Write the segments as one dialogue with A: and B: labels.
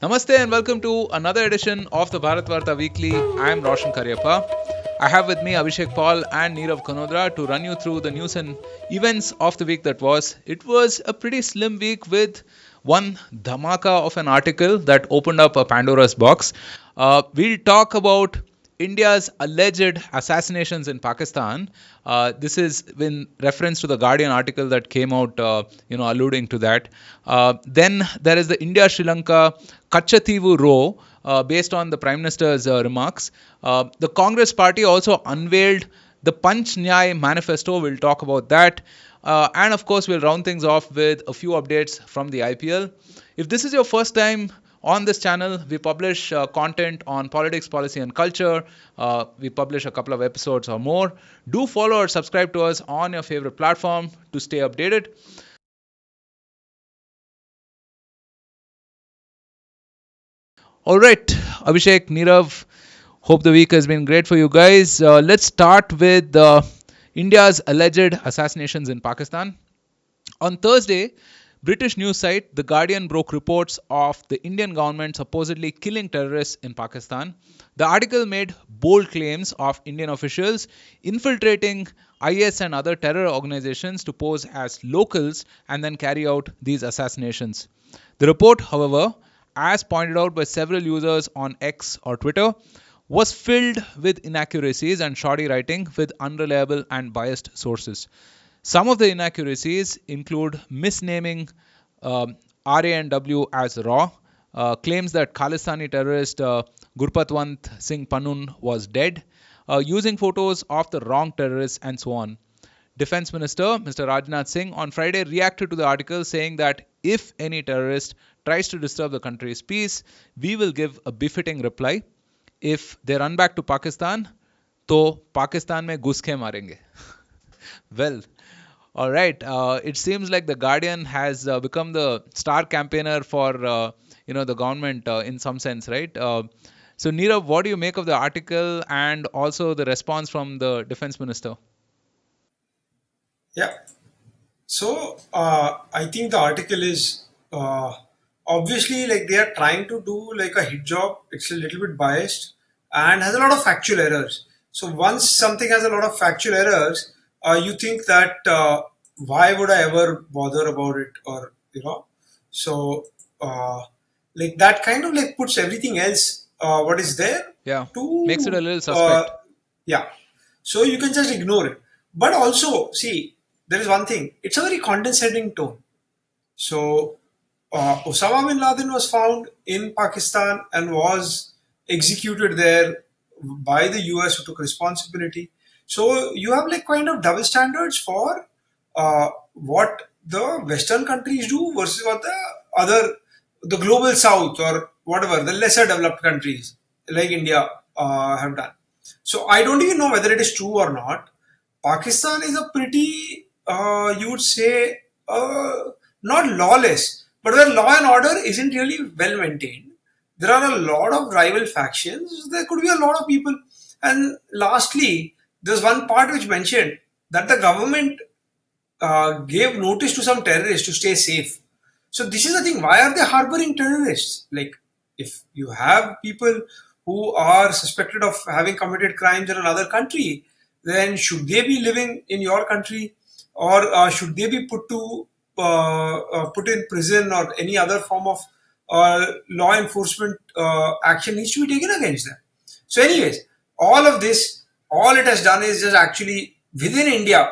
A: Namaste and welcome to another edition of the Bharat Varta Weekly. I am Roshan Cariappa. I have with me Abhishek Paul and Nirav Kanodra to run you through the news and events of the week that was. It was a pretty slim week with one dhamaka of an article that opened up a Pandora's box. We'll talk about India's alleged assassinations in Pakistan. This is in reference to the Guardian article that came out, alluding to that. Then there is the India-Sri Lanka Katchatheevu row, based on the Prime Minister's remarks. The Congress party also unveiled the Punch Nyai Manifesto. We'll talk about that. And of course, we'll round things off with a few updates from the IPL. If this is your first time on this channel, we publish content on politics, policy, and culture. We publish a couple of episodes or more. Do follow or subscribe to us on your favorite platform to stay updated. All right, Abhishek, Nirav, hope the week has been great for you guys. Let's start with India's alleged assassinations in Pakistan. On Thursday, British news site The Guardian broke reports of the Indian government supposedly killing terrorists in Pakistan. The article made bold claims of Indian officials infiltrating IS and other terror organizations to pose as locals and then carry out these assassinations. The report, however, as pointed out by several users on X or Twitter, was filled with inaccuracies and shoddy writing with unreliable and biased sources. Some of the inaccuracies include misnaming RANW as RAW, claims that Khalistani terrorist Gurpatwant Singh Panun was dead, using photos of the wrong terrorists, and so on. Defense Minister Mr. Rajnath Singh on Friday reacted to the article saying that if any terrorist tries to disturb the country's peace, we will give a befitting reply. If they run back to Pakistan, to Pakistan mein ghus ke marenge. Well, all right. It seems like the Guardian has become the star campaigner for the government in some sense, right? So, Nirav, what do you make of the article and also the response from the defense minister?
B: Yeah. So I think the article is obviously like they are trying to do like a hit job. It's a little bit biased and has a lot of factual errors. So once something has a lot of factual errors, you think that why would I ever bother about it, or so uh, like that kind of like puts everything else what is there
A: Yeah, makes it
B: to
A: a little suspect.
B: yeah, so you can just ignore it. But also, see, there is one thing. It's a very condescending tone. So, Osama bin Laden was found in Pakistan and was executed there by the US, who took responsibility. So, you have like kind of double standards for what the Western countries do versus what the global South or whatever, the lesser developed countries like India have done. So, I don't even know whether it is true or not. Pakistan is a pretty, you would say, not lawless, but where law and order isn't really well maintained. There are a lot of rival factions. There could be a lot of people. And lastly, there's one part which mentioned that the government gave notice to some terrorists to stay safe. So this is the thing. Why are they harboring terrorists? Like, if you have people who are suspected of having committed crimes in another country, then should they be living in your country, or should they be put in prison, or any other form of law enforcement action needs to be taken against them? So, anyways, all of this, all it has done is just actually within India,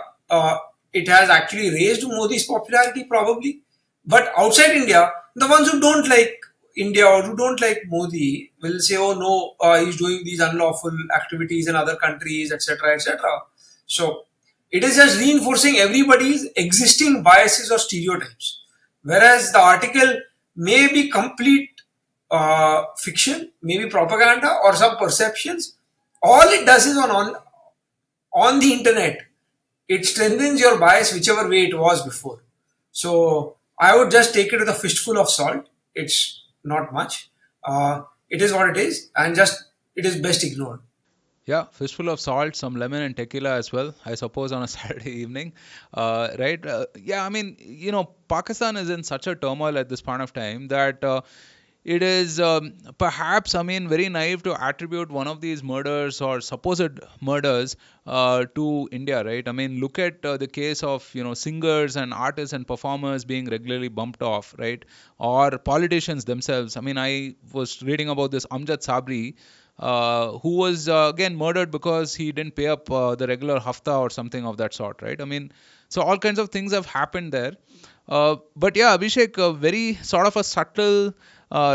B: it has actually raised Modi's popularity probably. But outside India, the ones who don't like India or who don't like Modi will say, "Oh no, he's doing these unlawful activities in other countries, etc., etc." So it is just reinforcing everybody's existing biases or stereotypes. Whereas the article may be complete fiction, maybe propaganda or some perceptions. All it does is on the internet, it strengthens your bias whichever way it was before. So I would just take it with a fistful of salt. It's not much. It is what it is, and just it is best ignored.
A: Yeah, fistful of salt, some lemon and tequila as well, I suppose, on a Saturday evening. Right? Yeah, I mean, Pakistan is in such a turmoil at this point of time that it is perhaps, I mean, very naive to attribute one of these murders or supposed murders to India, right? I mean, look at the case of singers and artists and performers being regularly bumped off, right? Or politicians themselves. I mean, I was reading about this Amjad Sabri, who was again murdered because he didn't pay up the regular hafta or something of that sort, right? I mean, so all kinds of things have happened there. But yeah, Abhishek, very sort of a subtle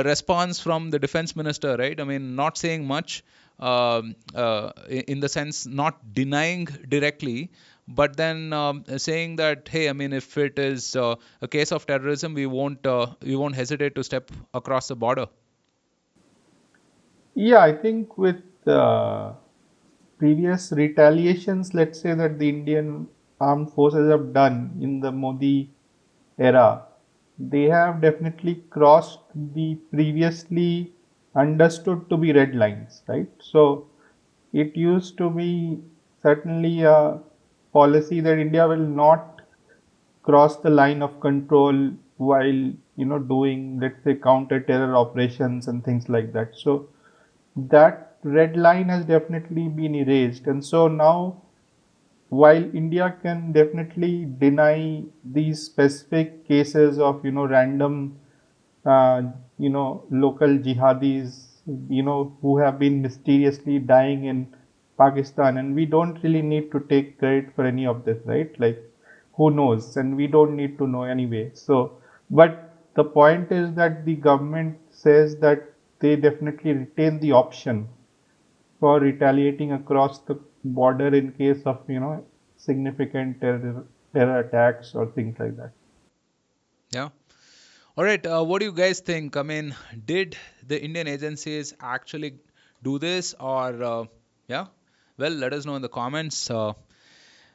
A: response from the defense minister, right? I mean, not saying much, in the sense not denying directly, but then saying that, hey, I mean, if it is a case of terrorism, we won't hesitate to step across the border.
C: Yeah, I think with previous retaliations, let's say that the Indian armed forces have done in the Modi era, they have definitely crossed the previously understood to be red lines, right? So it used to be certainly a policy that India will not cross the line of control while doing, let's say, counter terror operations and things like that. So that red line has definitely been erased, and so now while India can definitely deny these specific cases of random uh, local jihadis who have been mysteriously dying in Pakistan, and we don't really need to take credit for any of this, right? Like, who knows, and we don't need to know anyway. So but the point is that the government says that they definitely retain the option for retaliating across the border in case of significant terror attacks or things like that.
A: Yeah. All right. What do you guys think? I mean, did the Indian agencies actually do this, or yeah? Well, let us know in the comments.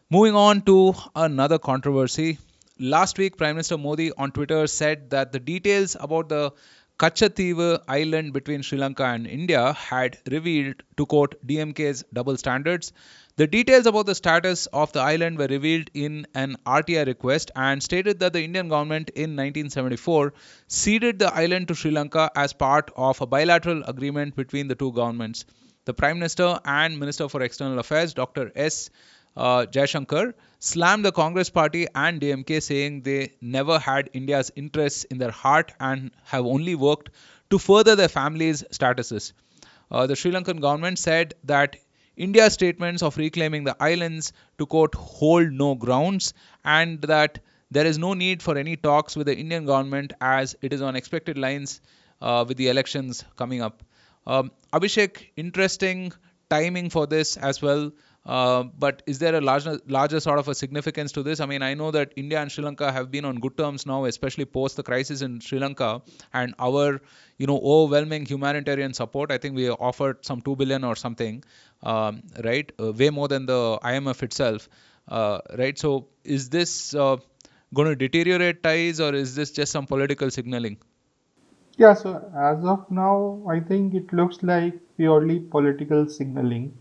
A: Moving on to another controversy. Last week, Prime Minister Modi on Twitter said that the details about the Katchatheevu island between Sri Lanka and India had revealed, to quote DMK's double standards, the details about the status of the island were revealed in an RTI request and stated that the Indian government in 1974 ceded the island to Sri Lanka as part of a bilateral agreement between the two governments. The Prime Minister and Minister for External Affairs, Dr. S. Jaishankar, slammed the Congress party and DMK, saying they never had India's interests in their heart and have only worked to further their families' statuses. The Sri Lankan government said that India's statements of reclaiming the islands, to quote, hold no grounds, and that there is no need for any talks with the Indian government as it is on expected lines with the elections coming up. Abhishek, interesting timing for this as well. But is there a larger sort of a significance to this? I mean, I know that India and Sri Lanka have been on good terms now, especially post the crisis in Sri Lanka, and our, overwhelming humanitarian support. I think we offered some 2 billion or something, right? Way more than the IMF itself, right? So, is this going to deteriorate ties, or is this just some political signaling?
C: Yeah, so as of now, I think it looks like purely political signaling,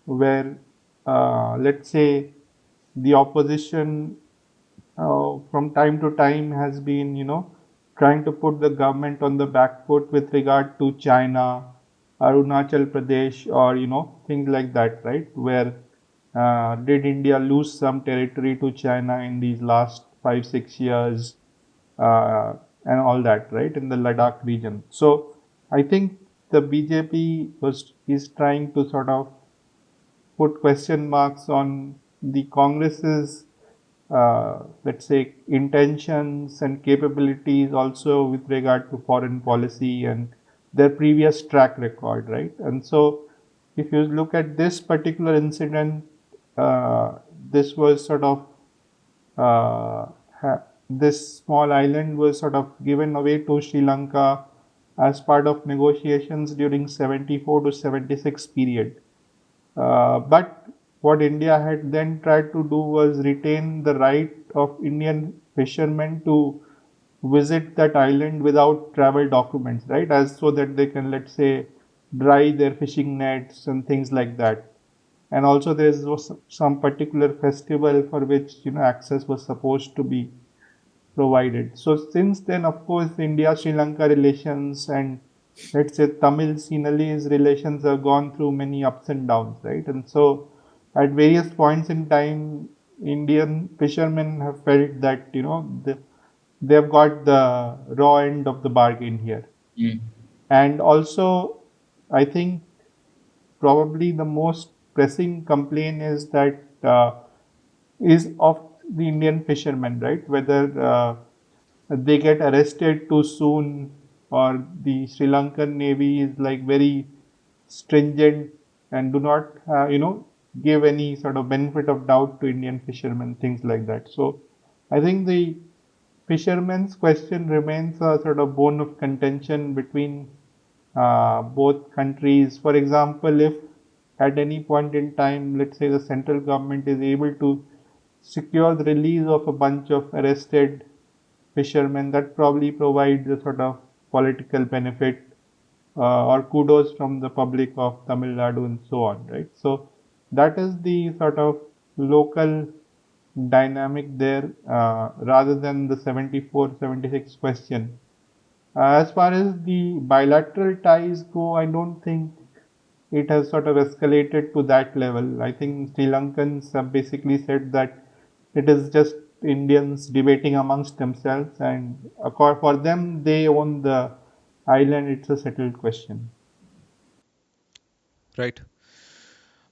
C: where, let's say, the opposition from time to time has been, trying to put the government on the back foot with regard to China, Arunachal Pradesh, or, things like that, right? Where did India lose some territory to China in these last 5, 6 years, uh, and all that, right, in the Ladakh region. So I think the BJP is trying to sort of put question marks on the Congress's, let's say, intentions and capabilities also with regard to foreign policy and their previous track record, right? And so, if you look at this particular incident, this was sort of uh, this small island was sort of given away to Sri Lanka as part of negotiations during 74 to 76 period. But what India had then tried to do was retain the right of Indian fishermen to visit that island without travel documents, right? As so that they can, let's say, dry their fishing nets and things like that. And also, there was some particular festival for which access was supposed to be. provided. So since then, of course, India-Sri Lanka relations and let's say Tamil Sinhalese relations have gone through many ups and downs, right? And so at various points in time, Indian fishermen have felt that they've got the raw end of the bargain here.
A: Mm.
C: And also, I think probably the most pressing complaint is that is of the Indian fishermen, right? Whether they get arrested too soon, or the Sri Lankan Navy is like very stringent and do not, give any sort of benefit of doubt to Indian fishermen, things like that. So I think the fishermen's question remains a sort of bone of contention between both countries. For example, if at any point in time, let's say the central government is able to secure the release of a bunch of arrested fishermen, that probably provides a sort of political benefit or kudos from the public of Tamil Nadu and so on, right? So that is the sort of local dynamic there rather than the 74-76 question. As far as the bilateral ties go, I don't think it has sort of escalated to that level. I think Sri Lankans have basically said that it is just Indians debating amongst themselves, and for them, they own the island. It's a settled question.
A: Right.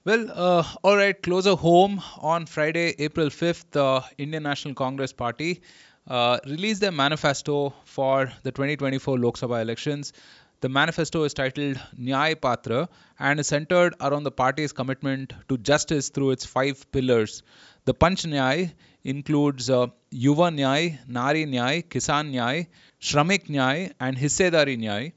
A: Well, all right, closer home on Friday, April 5th, the Indian National Congress Party released their manifesto for the 2024 Lok Sabha elections. The manifesto is titled Nyaya Patra and is centered around the party's commitment to justice through its five pillars. The Punch Nyai includes Yuva Nyai, Nari Nyai, Kisan Nyai, Shramik Nyai, and Hissedari Nyai.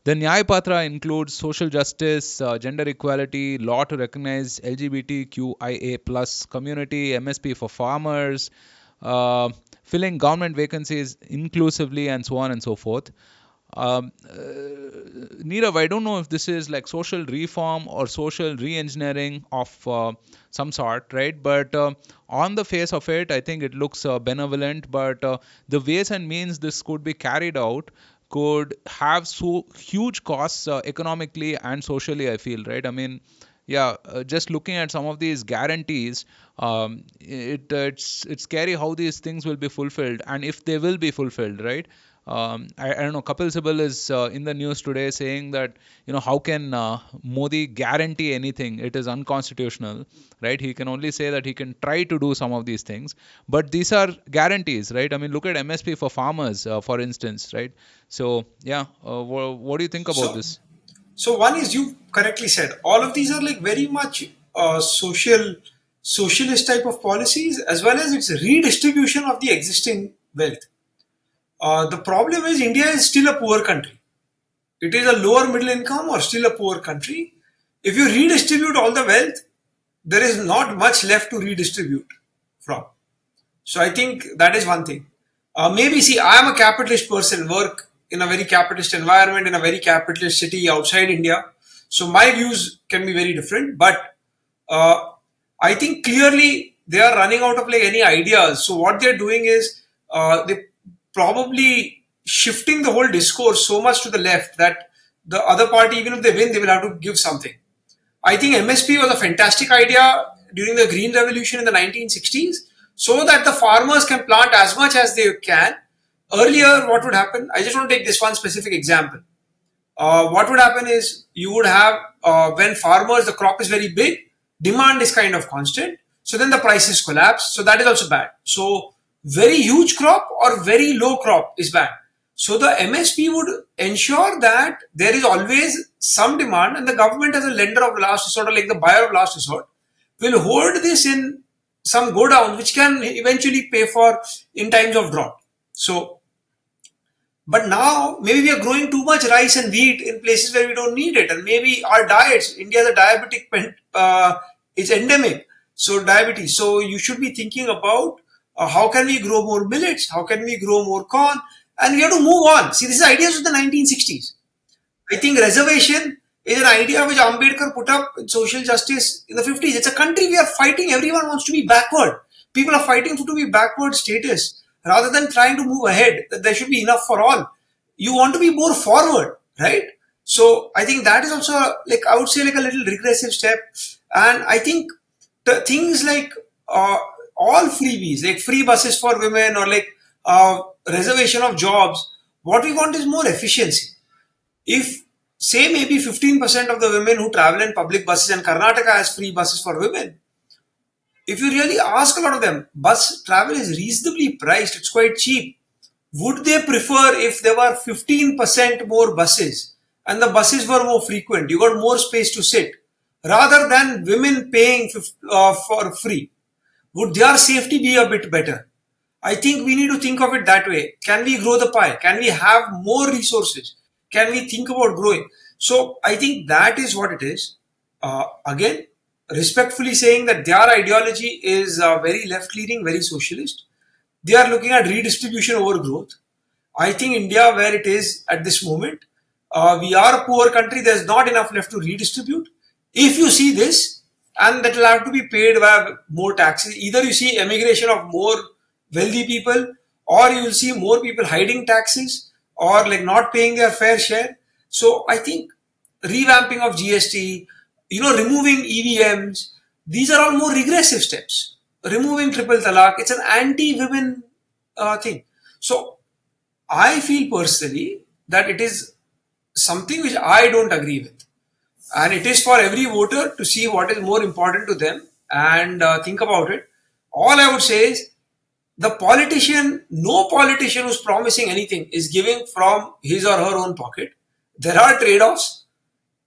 A: The Nyaya Patra includes social justice, gender equality, law to recognize LGBTQIA plus community, MSP for farmers, filling government vacancies inclusively, and so on and so forth. Nirav, I don't know if this is like social reform or social re-engineering of some sort, right? But on the face of it, I think it looks benevolent. But the ways and means this could be carried out could have so huge costs economically and socially, I feel, right? I mean, yeah, just looking at some of these guarantees, it's scary how these things will be fulfilled and if they will be fulfilled, right? I don't know. Kapil Sibal is in the news today saying that how can Modi guarantee anything? It is unconstitutional, right? He can only say that he can try to do some of these things, but these are guarantees, right? I mean, look at MSP for farmers, for instance, right? So yeah, what do you think about
B: So,
A: this?
B: so one is you correctly said all of these are like very much socialist type of policies as well as its redistribution of the existing wealth. The problem is India is still a poor country. It is a lower middle income or still a poor country. If you redistribute all the wealth, there is not much left to redistribute from. So I think that is one thing. Maybe see, I am a capitalist person, work in a very capitalist environment in a very capitalist city outside India. So my views can be very different, but uh, I think clearly they are running out of like any ideas. So what they're doing is they probably shifting the whole discourse so much to the left that the other party, even if they win, they will have to give something. I think MSP was a fantastic idea during the Green Revolution in the 1960s so that the farmers can plant as much as they can. Earlier, what would happen? I just want to take this one specific example. What would happen is you would have when farmers the crop is very big, demand is kind of constant, so then the prices collapse, so that is also bad. So very huge crop or very low crop is bad. So the MSP would ensure that there is always some demand, and the government as a lender of last resort or like the buyer of last resort will hold this in some go down which can eventually pay for in times of drought. So but now maybe we are growing too much rice and wheat in places where we don't need it, and maybe our diets. India is a diabetic is endemic, so diabetes. So you should be thinking about how can we grow more millets, how can we grow more corn, and we have to move on. See, this is ideas of the 1960s. I think reservation is an idea which Ambedkar put up in social justice in the 50s. It's a country we are fighting. Everyone wants to be backward. People are fighting to be backward status. rather than trying to move ahead, that there should be enough for all. You want to be more forward, right? So I think that is also, like, I would say, like a little regressive step. And I think things like all freebies, like free buses for women, or like reservation of jobs, what we want is more efficiency. If, say, maybe 15% of the women who travel in public buses, and Karnataka has free buses for women, if you really ask a lot of them, bus travel is reasonably priced, it's quite cheap. Would they prefer if there were 15% more buses and the buses were more frequent, you got more space to sit, rather than women paying for free? Would their safety be a bit better? I think we need to think of it that way. Can we grow the pie? Can we have more resources? Can we think about growing? So I think that is what it is. Again, respectfully saying that their ideology is very left leaning, very socialist. They are looking at redistribution over growth. I think India, where it is at this moment, we are a poor country. There's not enough left to redistribute. If you see this, and that will have to be paid by more taxes, either you see emigration of more wealthy people, or you will see more people hiding taxes, or like not paying their fair share. So I think revamping of GST, removing EVMs, these are all more regressive steps. Removing triple talaq, it's an anti-women thing. So I feel personally that it is something which I don't agree with. And it is for every voter to see what is more important to them and think about it. All I would say is, no politician who's promising anything is giving from his or her own pocket. There are trade-offs.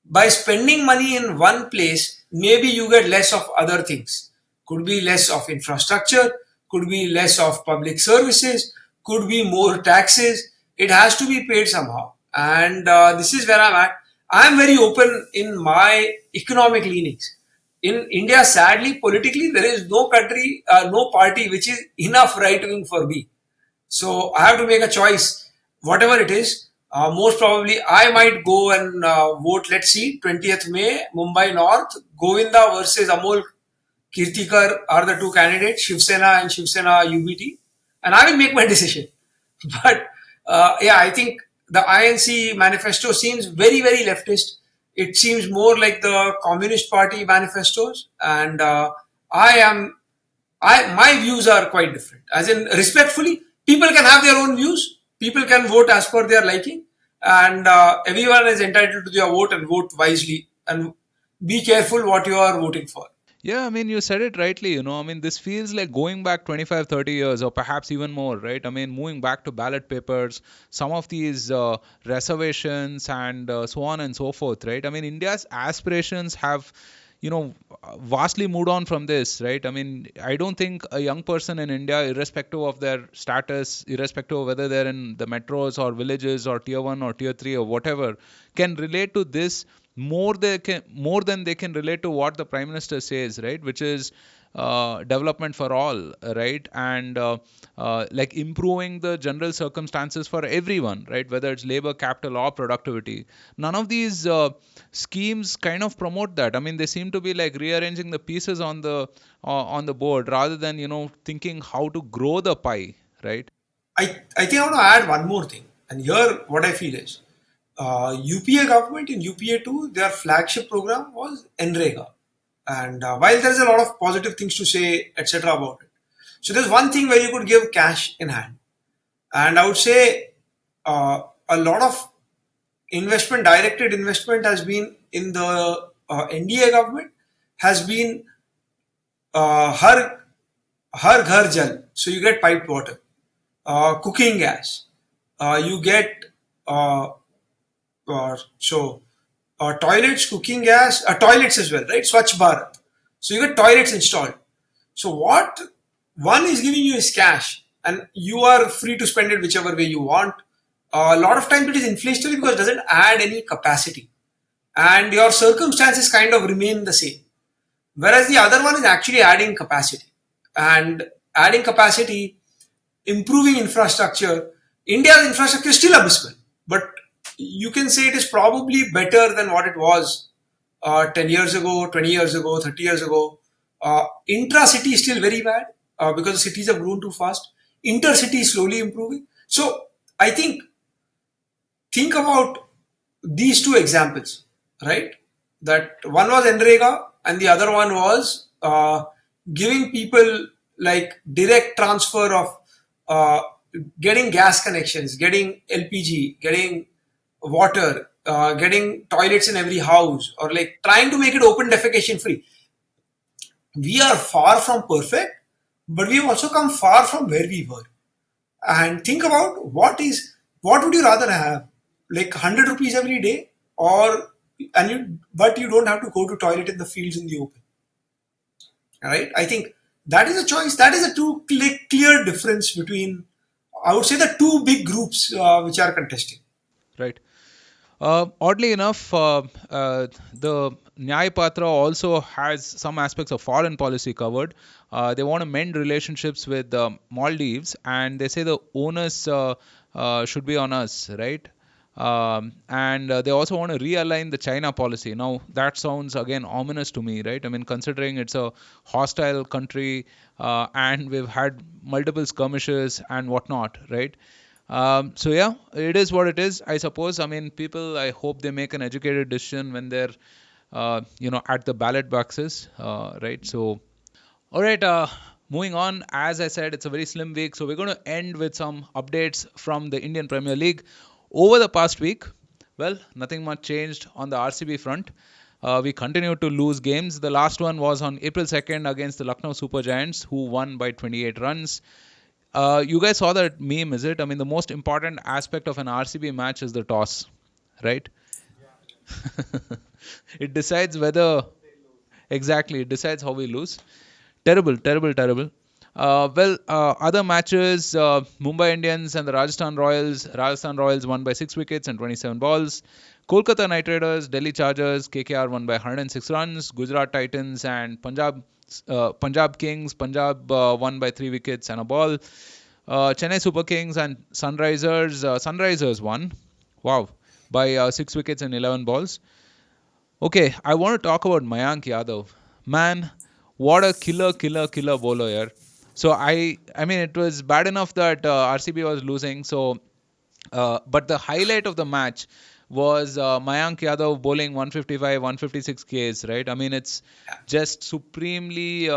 B: By spending money in one place, maybe you get less of other things. Could be less of infrastructure, could be less of public services, could be more taxes. It has to be paid somehow. And this is where I'm at. I'm very open in my economic leanings. In India, sadly, politically, there is no country, no party which is enough right wing for me. So I have to make a choice, whatever it is. Most probably, I might go and vote. Let's see, 20th May, Mumbai North, Govinda versus Amol Kirtikar are the two candidates, Shiv Sena and Shiv Sena UBT, and I will make my decision. But yeah, I think the INC manifesto seems very, very leftist. It seems more like the Communist Party manifestos, and my views are quite different. As in, respectfully, people can have their own views. People can vote as per their liking, and everyone is entitled to their vote, and vote wisely, and be careful what you are voting for.
A: Yeah, I mean, you said it rightly, I mean, this feels like going back 25, 30 years, or perhaps even more, right? I mean, moving back to ballot papers, some of these reservations, and so on and so forth, right? I mean, India's aspirations have, vastly moved on from this, right? I mean, I don't think a young person in India, irrespective of their status, irrespective of whether they're in the metros or villages or tier 1 or tier 3 or whatever, can relate to this more than they can relate to what the prime minister says, right? Which is development for all, right? And like improving the general circumstances for everyone, right? Whether it's labor, capital, or productivity. None of these schemes kind of promote that. I mean, they seem to be like rearranging the pieces on the board, rather than thinking how to grow the pie, right?
B: I think I want to add one more thing. And here, what I feel is, UPA government, in UPA 2, their flagship program was NREGA. And while there's a lot of positive things to say, etc. about it, so there's one thing where you could give cash in hand. And I would say a lot of directed investment has been in the NDA government, has been Har Ghar Jal. So you get piped water, cooking gas, you get toilets, cooking gas, toilets as well, right? Swachh Bharat. So you get toilets installed. So what one is giving you is cash, and you are free to spend it whichever way you want. A lot of times it is inflationary because it doesn't add any capacity, and your circumstances kind of remain the same. Whereas the other one is actually adding capacity, and adding capacity, improving infrastructure. India's infrastructure is still abysmal, but you can say it is probably better than what it was 10 years ago, 20 years ago, 30 years ago. Intra-city is still very bad because the cities have grown too fast. intercity is slowly improving. So I think about these two examples, right? That one was Enrega and the other one was giving people like direct transfer of uh, getting gas connections, getting LPG, getting water, getting toilets in every house, or like trying to make it open defecation free. We are far from perfect, but we have also come far from where we were. And think about what would you rather have, like 100 rupees every day, or and you but you don't have to go to toilet in the fields in the open, right? I think that is a choice. That is a two clear difference between, I would say, the two big groups which are contesting.
A: Right. Oddly enough, the Nyaya Patra also has some aspects of foreign policy covered. They want to mend relationships with Maldives, and they say the onus should be on us, right? And they also want to realign the China policy. Now, that sounds again ominous to me, right? I mean, considering it's a hostile country and we've had multiple skirmishes and whatnot, right? So yeah, it is what it is, I suppose. I mean, people, I hope they make an educated decision when they're, at the ballot boxes, right? So, all right. Moving on, as I said, it's a very slim week, so we're going to end with some updates from the Indian Premier League over the past week. Well, nothing much changed on the RCB front. We continue to lose games. The last one was on April 2nd against the Lucknow Super Giants, who won by 28 runs. You guys saw that meme, is it? I mean, the most important aspect of an RCB match is the toss, right? It decides whether, exactly, it decides how we lose. Terrible, terrible, terrible. Other matches, Mumbai Indians and the Rajasthan Royals. Rajasthan Royals won by 6 wickets and 27 balls. Kolkata Knight Riders, Delhi Chargers, KKR won by 106 runs. Gujarat Titans and Punjab Kings. Punjab won by 3 wickets and a ball. Chennai Super Kings and Sunrisers won. Wow. By 6 wickets and 11 balls. Okay, I want to talk about Mayank Yadav. Man, what a killer bowler here. So I mean, it was bad enough that RCB was losing. So, but the highlight of the match was Mayank Yadav bowling 155, 156 Ks, right? I mean, it's just supremely.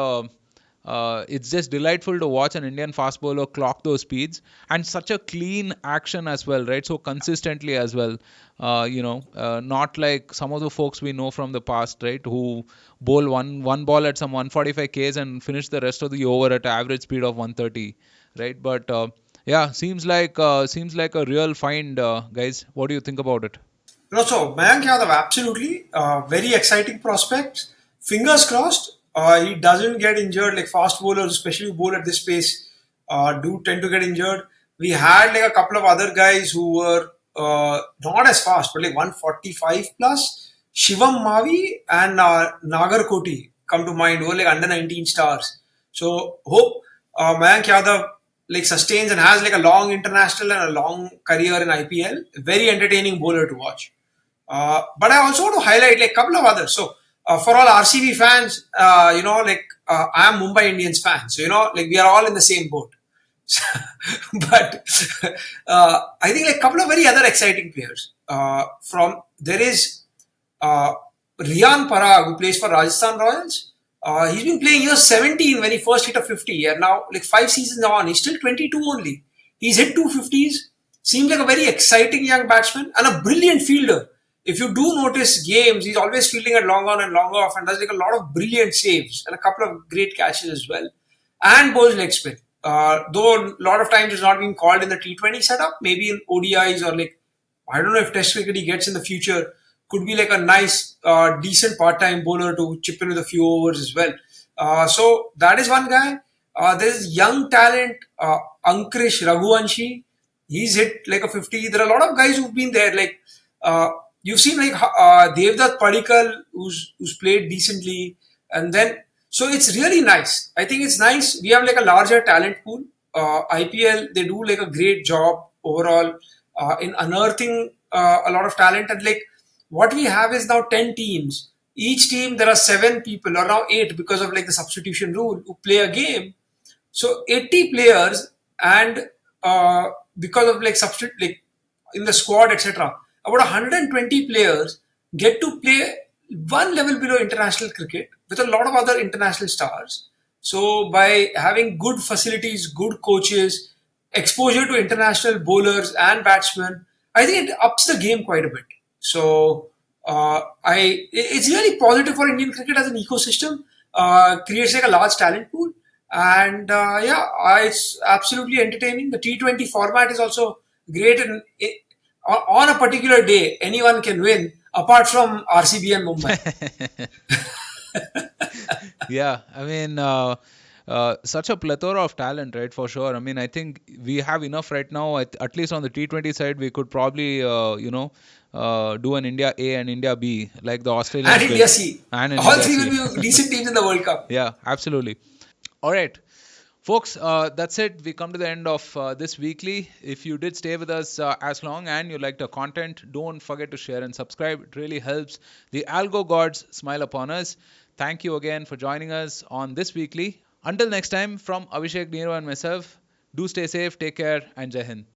A: It's just delightful to watch an Indian fast bowler clock those speeds, and such a clean action as well, right? So consistently as well. Not like some of the folks we know from the past, right? Who bowl one ball at some 145 Ks and finish the rest of the over at an average speed of 130, right? But yeah, seems like a real find, guys. What do you think about it?
B: No, so Mayank Yadav, absolutely, very exciting prospect. Fingers crossed, he doesn't get injured. Like fast bowlers, especially who bowl at this pace, do tend to get injured. We had like a couple of other guys who were not as fast, but like 145 plus. Shivam Mavi and Nagarkoti come to mind, who were like under 19 stars. So hope Mayank Yadav like sustains and has like a long international and a long career in IPL. Very entertaining bowler to watch. But I also want to highlight like a couple of others. So for all RCB fans, I am Mumbai Indians fan. So like we are all in the same boat. But I think like a couple of very other exciting players. From there is Riyan Parag, who plays for Rajasthan Royals. He's been playing year 17 when he first hit a 50, and now like 5 seasons on, he's still 22 only. He's hit 250s. Seems like a very exciting young batsman and a brilliant fielder. If you do notice games, he's always fielding at long on and long off, and does like a lot of brilliant saves and a couple of great catches as well. And bowls leg spin. Though a lot of times it's not being called in the T20 setup, maybe in ODIs or like I don't know if Test cricket he gets in the future. Could be like a nice, decent part-time bowler to chip in with a few overs as well. So that is one guy. There's young talent, Ankrish Raghuvanshi. He's hit like a 50. There are a lot of guys who've been there. Like you've seen like Devdutt Padikkal, who's played decently, and then so it's really nice. I think it's nice. We have like a larger talent pool. IPL, they do like a great job overall in unearthing a lot of talent, and like what we have is now 10 teams. Each team there are 7 people, or now 8 because of like the substitution rule, who play a game. So 80 players and because of like substitute, like in the squad, etc., about 120 players get to play one level below international cricket with a lot of other international stars. So by having good facilities, good coaches, exposure to international bowlers and batsmen, I think it ups the game quite a bit. So it's really positive for Indian cricket as an ecosystem. Creates like a large talent pool, and it's absolutely entertaining. The T20 format is also great, and on a particular day, anyone can win, apart from RCB and Mumbai.
A: Yeah, I mean, such a plethora of talent, right? For sure. I mean, I think we have enough right now. At least on the T20 side, we could probably, do an India A and India B, like the
B: And
A: Australians did,
B: India C.
A: and an
B: All
A: India
B: three
A: C.
B: will be decent teams in the World Cup.
A: Yeah, absolutely. All right. Folks, that's it. We come to the end of this weekly. If you did stay with us as long and you liked our content, don't forget to share and subscribe. It really helps the algo gods smile upon us. Thank you again for joining us on this weekly. Until next time, from Abhishek, Nirav, and myself, do stay safe, take care, and Jai Hind.